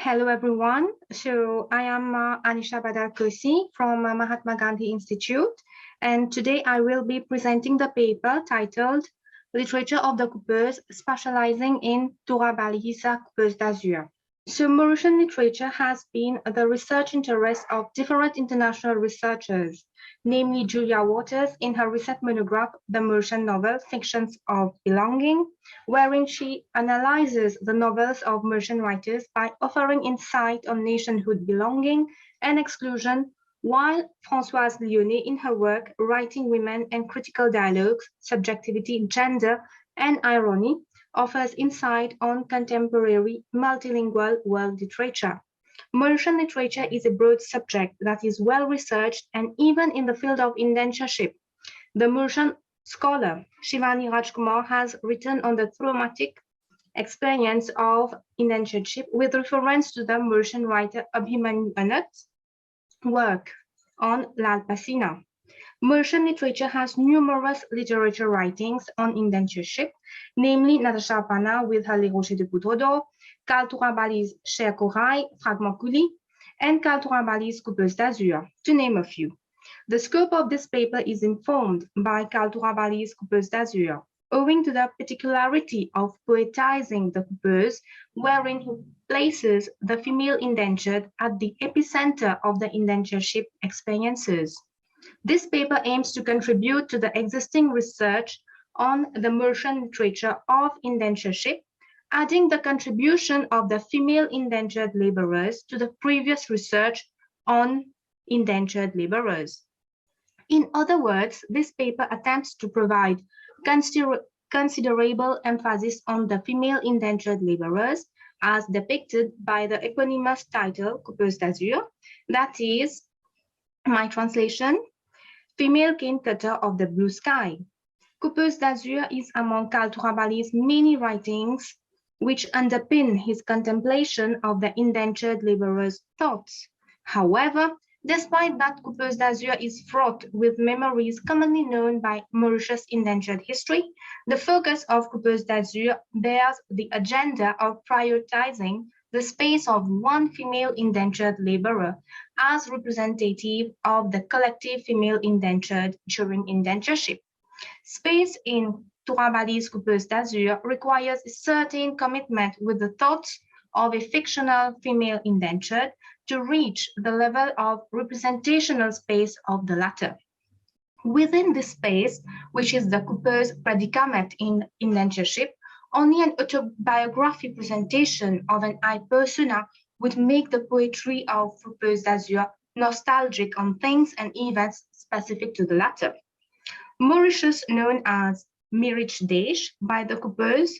Hello, everyone. So I am Anisha Badal-Caussy from Mahatma Gandhi Institute, and today I will be presenting the paper titled Literature of the Coupeuses, Spatializing in Torabully's Coupeuses D'Azur. So Mauritian literature has been the research interest of different international researchers, namely Julia Waters in her recent monograph, The Mauritian Novel, Fictions of Belonging, wherein she analyzes the novels of Mauritian writers by offering insight on nationhood belonging and exclusion, while Françoise Lyonnais in her work, Writing Women and Critical Dialogues, Subjectivity, Gender, and Irony, offers insight on contemporary multilingual world literature. Mauritian literature is a broad subject that is well researched, and even in the field of indenturedship, the Mauritian scholar Shivani Rajkumar has written on the traumatic experience of indenturedship with reference to the Mauritian writer Abhimanyu Anut's work on l'Alpacina. Mauritian literature has numerous literature writings on indenturedship, namely Natasha Pana with her Les Rochers de Poudre d'Or, Khal Torabully's Cher Corail, Fragment Couli, and Khal Torabully's Coupeuses D'Azur, to name a few. The scope of this paper is informed by Khal Torabully's Coupeuses D'Azur, owing to the particularity of poetizing the coupeuse, wherein he places the female indentured at the epicenter of the indenturedship experiences. This paper aims to contribute to the existing research on the Mauritian literature of indenturedship, adding the contribution of the female indentured laborers to the previous research on indentured laborers. In other words, this paper attempts to provide considerable emphasis on the female indentured laborers as depicted by the eponymous title Coupeuses D'Azur, that is, my translation, Female Cane Cutter of the Blue Sky. Coupeuses D'Azur is among Khal Torabully's many writings which underpin his contemplation of the indentured laborers' thoughts. However, despite that Coupeuses D'Azur is fraught with memories commonly known by Mauritius indentured history, the focus of Coupeuses D'Azur bears the agenda of prioritizing the space of one female indentured laborer as representative of the collective female indentured during indentureship. Space in Torabully's Coupeuses D'Azur requires a certain commitment with the thoughts of a fictional female indentured to reach the level of representational space of the latter. Within this space, which is the coupeuse predicament in indentureship, only an autobiography presentation of an I persona would make the poetry of Coupeuses D'Azur nostalgic on things and events specific to the latter. Mauritius, known as Mirich Desh by the coupeuse,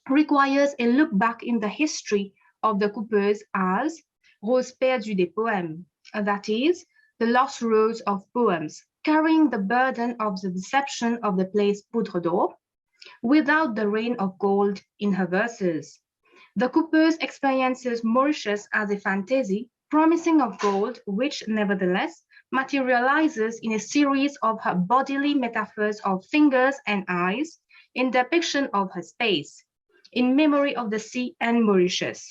requires a look back in the history of the coupeuse as Rose perdue des poèmes, that is, the lost rose of poems, carrying the burden of the deception of the place Poudre d'Or, without the rain of gold in her verses. The coupeuse experiences Mauritius as a fantasy, promising of gold, which nevertheless materializes in a series of her bodily metaphors of fingers and eyes in depiction of her space, in memory of the sea and Mauritius.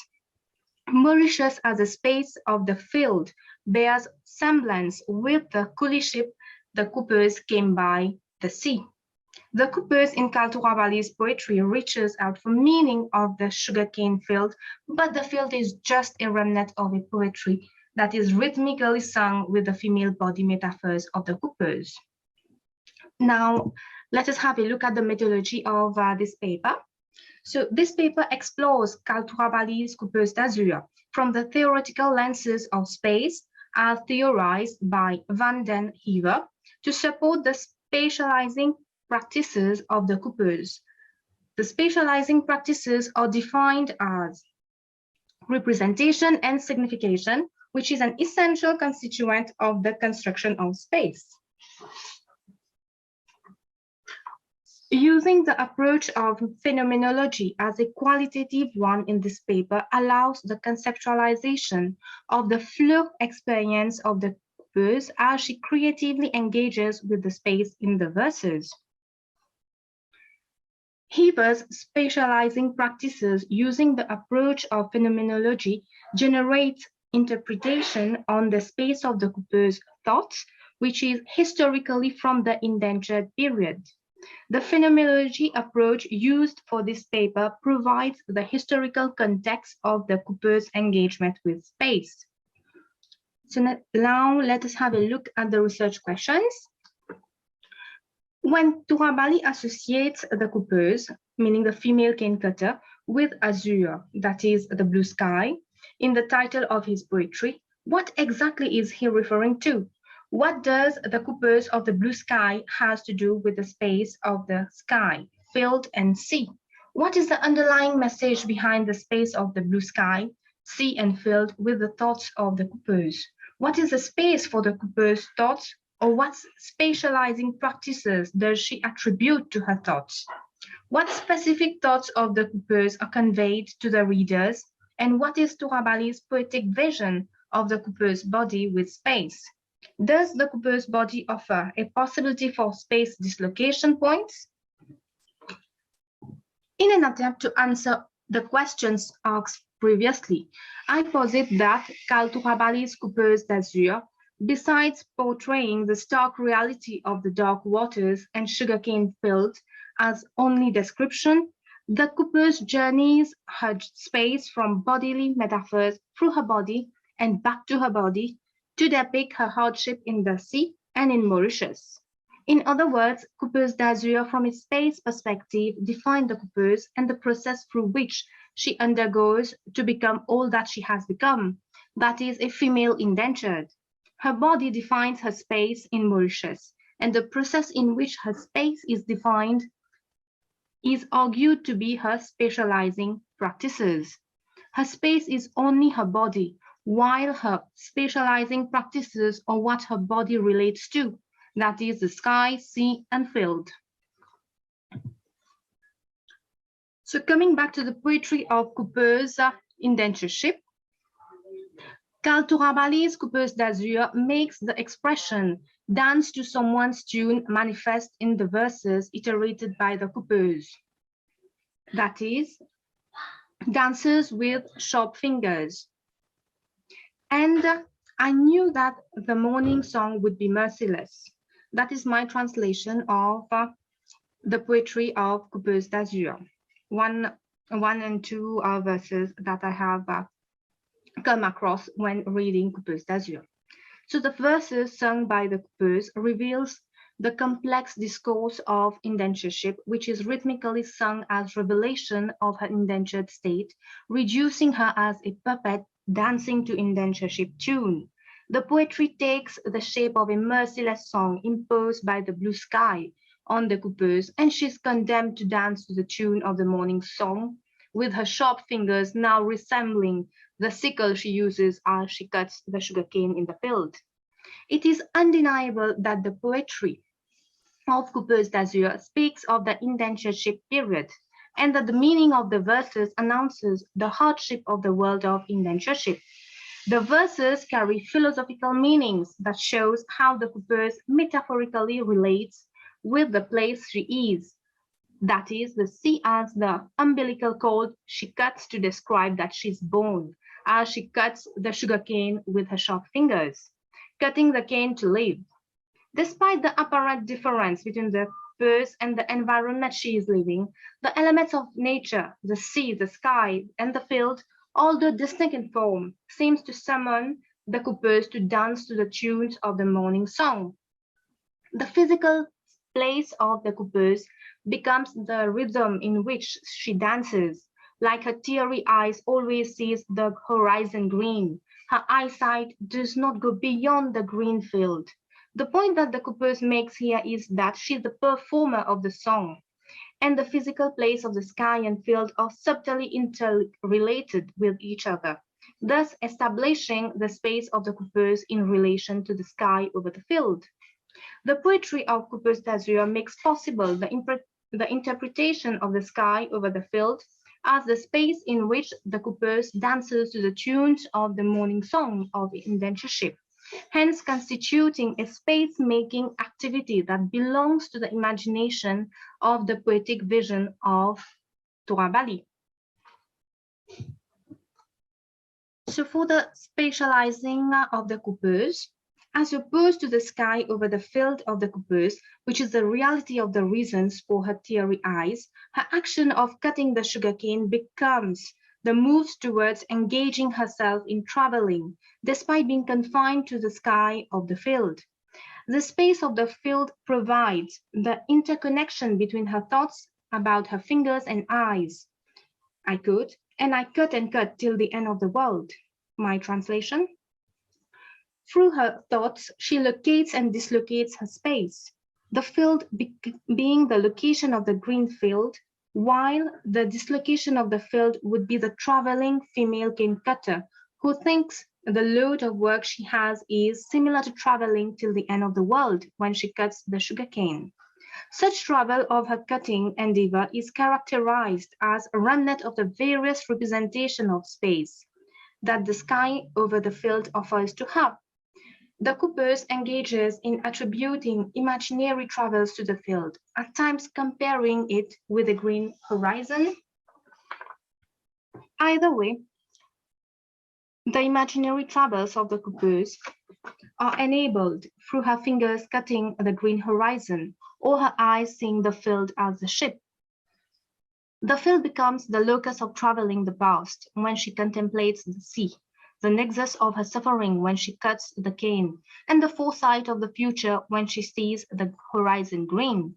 Mauritius as a space of the field bears semblance with the coolie ship the coupeuse came by the sea. The coupeuse in Khal Torabully's poetry reaches out for meaning of the sugarcane field, but the field is just a remnant of a poetry that is rhythmically sung with the female body metaphors of the coupeuse. Now, let us have a look at the methodology of this paper. So this paper explores Khal Torabully's Coupeuses D'Azur from the theoretical lenses of space as theorized by Van den Heever to support the spatializing practices of the coupeuse. The spatializing practices are defined as representation and signification, which is an essential constituent of the construction of space. Using the approach of phenomenology as a qualitative one in this paper allows the conceptualization of the fleur experience of the coupeuse as she creatively engages with the space in the verses. Heever's spatializing practices using the approach of phenomenology generate interpretation on the space of the Coupeuse thoughts, which is historically from the indentured period. The phenomenology approach used for this paper provides the historical context of the Coupeuse engagement with space. So now let us have a look at the research questions. When Torabully associates the Coupeuse, meaning the female cane cutter, with azure, that is the blue sky, in the title of his poetry, what exactly is he referring to? What does the Coupeuse of the blue sky has to do with the space of the sky, field, and sea? What is the underlying message behind the space of the blue sky, sea, and field with the thoughts of the Coupeuse? What is the space for the Coupeuse thoughts, or what spatializing practices does she attribute to her thoughts? What specific thoughts of the Coupeuse are conveyed to the readers, and what is Torabully's poetic vision of the Coupeuse body with space? Does the Coupeuse body offer a possibility for space dislocation points? In an attempt to answer the questions asked previously, I posit that Khal Torabully's Coupeuses D'Azur, besides portraying the stark reality of the dark waters and sugarcane fields as only description, the Coupeuse journeys her space from bodily metaphors through her body and back to her body to depict her hardship in the sea and in Mauritius. In other words, Coupeuses D'Azur from its space perspective define the Coupeuse and the process through which she undergoes to become all that she has become, that is, a female indentured. Her body defines her space in Mauritius, and the process in which her space is defined is argued to be her spatializing practices. Her space is only her body, while her spatializing practices are what her body relates to, that is, the sky, sea, and field. So coming back to the poetry of Coupeuses Indenturedship, Khal Torabully's Coupeuses D'Azur makes the expression dance to someone's tune manifest in the verses iterated by the Coupeuse. That is, dances with sharp fingers. And I knew that the morning song would be merciless. That is my translation of the poetry of Coupeuses D'Azur. One and two verses that I have come across when reading Coupeuses D'Azur. So the verses sung by the Coupeuse reveals the complex discourse of indentureship, which is rhythmically sung as revelation of her indentured state, reducing her as a puppet dancing to indentureship tune. The poetry takes the shape of a merciless song imposed by the blue sky on the Coupeuse, and she's condemned to dance to the tune of the morning song, with her sharp fingers now resembling the sickle she uses as she cuts the sugarcane in the field. It is undeniable that the poetry of Coupeuses D'Azur speaks of the indentureship period, and that the meaning of the verses announces the hardship of the world of indentureship. The verses carry philosophical meanings that shows how the Coupeuse metaphorically relates with the place she is, that is, the sea as the umbilical cord she cuts to describe that she's born, as she cuts the sugarcane with her sharp fingers, cutting the cane to live. Despite the apparent difference between the Coupeuse and the environment she is living, the elements of nature, the sea, the sky, and the field, although distinct in form, seems to summon the Coupeuse to dance to the tunes of the morning song. The physical place of the Coupeuse becomes the rhythm in which she dances. Like her teary eyes always sees the horizon green, her eyesight does not go beyond the green field. The point that the Coupeuse makes here is that she's the performer of the song, and the physical place of the sky and field are subtly interrelated with each other, thus establishing the space of the Coupeuse in relation to the sky over the field. The poetry of Coupeuses D'Azur makes possible the interpretation of the sky over the field as the space in which the Coupeuse dances to the tunes of the morning song of indentureship, hence constituting a space-making activity that belongs to the imagination of the poetic vision of Torabully. So for the spatializing of the coupeuse, as opposed to the sky over the field of the coupeuse, which is the reality of the reasons for her teary eyes, her action of cutting the sugarcane becomes the move towards engaging herself in traveling, despite being confined to the sky of the field. The space of the field provides the interconnection between her thoughts about her fingers and eyes. I could, and I cut and cut till the end of the world. My translation. Through her thoughts, she locates and dislocates her space, the field being the location of the green field, while the dislocation of the field would be the traveling female cane cutter, who thinks the load of work she has is similar to traveling till the end of the world when she cuts the sugarcane. Such travel of her cutting endeavor is characterized as a remnant of the various representation of space that the sky over the field offers to her. The coupeuse engages in attributing imaginary travels to the field, at times comparing it with the green horizon. Either way, the imaginary travels of the coupeuse are enabled through her fingers cutting the green horizon, or her eyes seeing the field as a ship. The field becomes the locus of traveling the past when she contemplates the sea, the nexus of her suffering when she cuts the cane, and the foresight of the future when she sees the horizon green.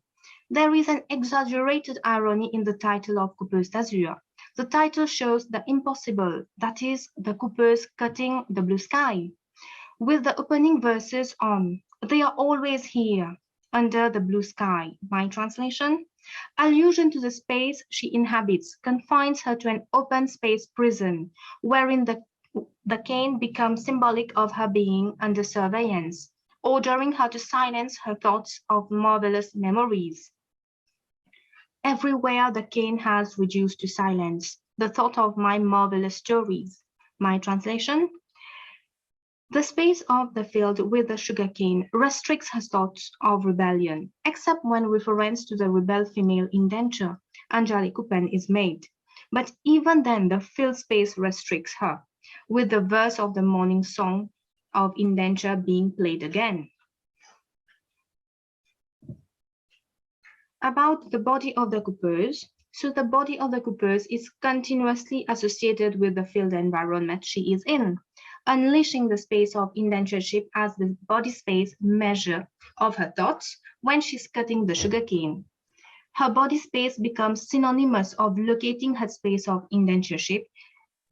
There is an exaggerated irony in the title of Coupeuses D'Azur. The title shows the impossible, that is, the coupeuse cutting the blue sky. With the opening verses on, they are always here, under the blue sky. My translation? Allusion to the space she inhabits confines her to an open space prison, wherein the cane becomes symbolic of her being under surveillance, ordering her to silence her thoughts of marvelous memories. Everywhere the cane has reduced to silence the thought of my marvelous stories. My translation? The space of the field with the sugarcane restricts her thoughts of rebellion, except when reference to the rebel female indenture, Angelique Coupen, is made. But even then, the field space restricts her, with the verse of the morning song of indenture being played again. About the body of the coupeuse. So the body of the coupeuse is continuously associated with the field environment she is in, unleashing the space of indenturedship as the body space measure of her thoughts when she's cutting the sugarcane. Her body space becomes synonymous of locating her space of indenturedship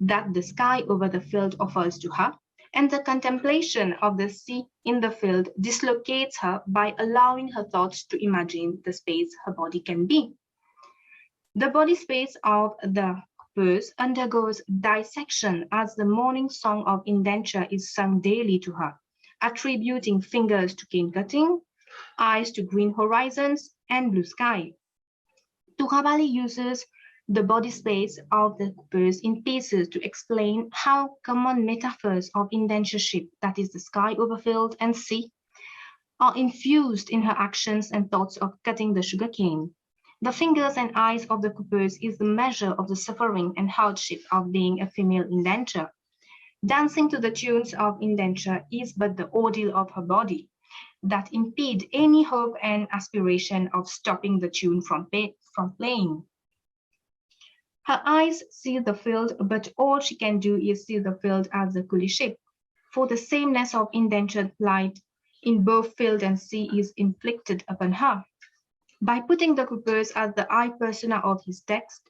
that the sky over the field offers to her, and the contemplation of the sea in the field dislocates her by allowing her thoughts to imagine the space her body can be. The body space of the coupeuse undergoes dissection as the morning song of indenture is sung daily to her, attributing fingers to cane cutting, eyes to green horizons and blue sky. Torabully uses the body space of the coupeuse in pieces to explain how common metaphors of indentureship, that is the sky over field and sea, are infused in her actions and thoughts of cutting the sugarcane. The fingers and eyes of the coupeuse is the measure of the suffering and hardship of being a female indenture. Dancing to the tunes of indenture is but the ordeal of her body that impede any hope and aspiration of stopping the tune from playing. Her eyes see the field, but all she can do is see the field as a coolie ship, for the sameness of indentured plight in both field and sea is inflicted upon her. By putting the coupeuse as the I persona of his text,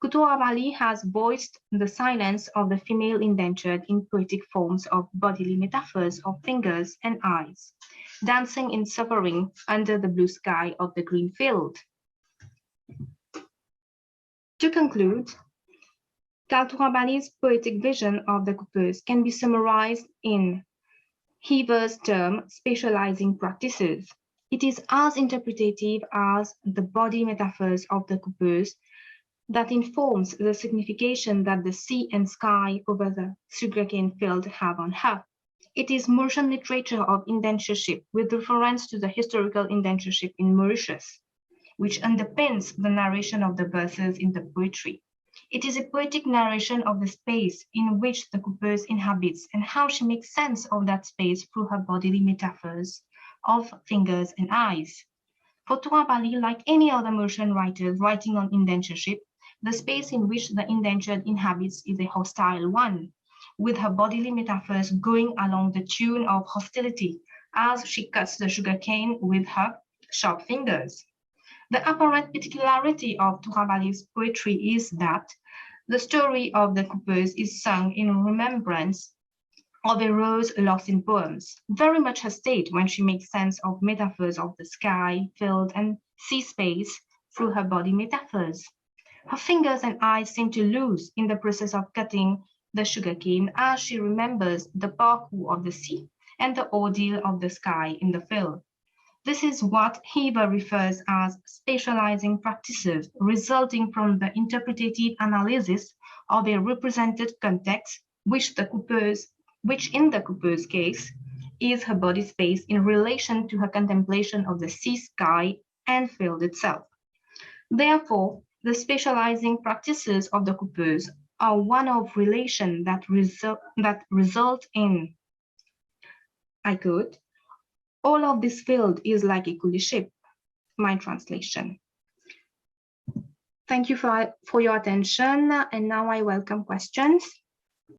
Torabully has voiced the silence of the female indentured in poetic forms of bodily metaphors of fingers and eyes, dancing in suffering under the blue sky of the green field. To conclude, Khal Torabully's poetic vision of the coupeuse can be summarized in Heever's term, spatializing practices. It is as interpretative as the body metaphors of the coupeuse that informs the signification that the sea and sky over the sugarcane field have on her. It is Mauritian literature of indenturedship with reference to the historical indenturedship in Mauritius, which underpins the narration of the verses in the poetry. It is a poetic narration of the space in which the coupeuse inhabits and how she makes sense of that space through her bodily metaphors of fingers and eyes. For Torabully, like any other Mauritian writers writing on indenturedship, the space in which the indentured inhabits is a hostile one, with her bodily metaphors going along the tune of hostility as she cuts the sugarcane with her sharp fingers. The apparent particularity of Torabully's poetry is that the story of the coupeuse is sung in remembrance of a rose lost in poems, very much her state when she makes sense of metaphors of the sky, field, and sea space through her body metaphors. Her fingers and eyes seem to lose in the process of cutting the sugarcane as she remembers the parkour of the sea and the ordeal of the sky in the field. This is what Heever refers as spatializing practices resulting from the interpretative analysis of a represented context, which in the coupeuse case is her body space in relation to her contemplation of the sea, sky, and field itself. Therefore, the spatializing practices of the coupeuse are one of relation that result in, I quote, all of this field is like a coolie ship, my translation. Thank you for your attention, and now I welcome questions.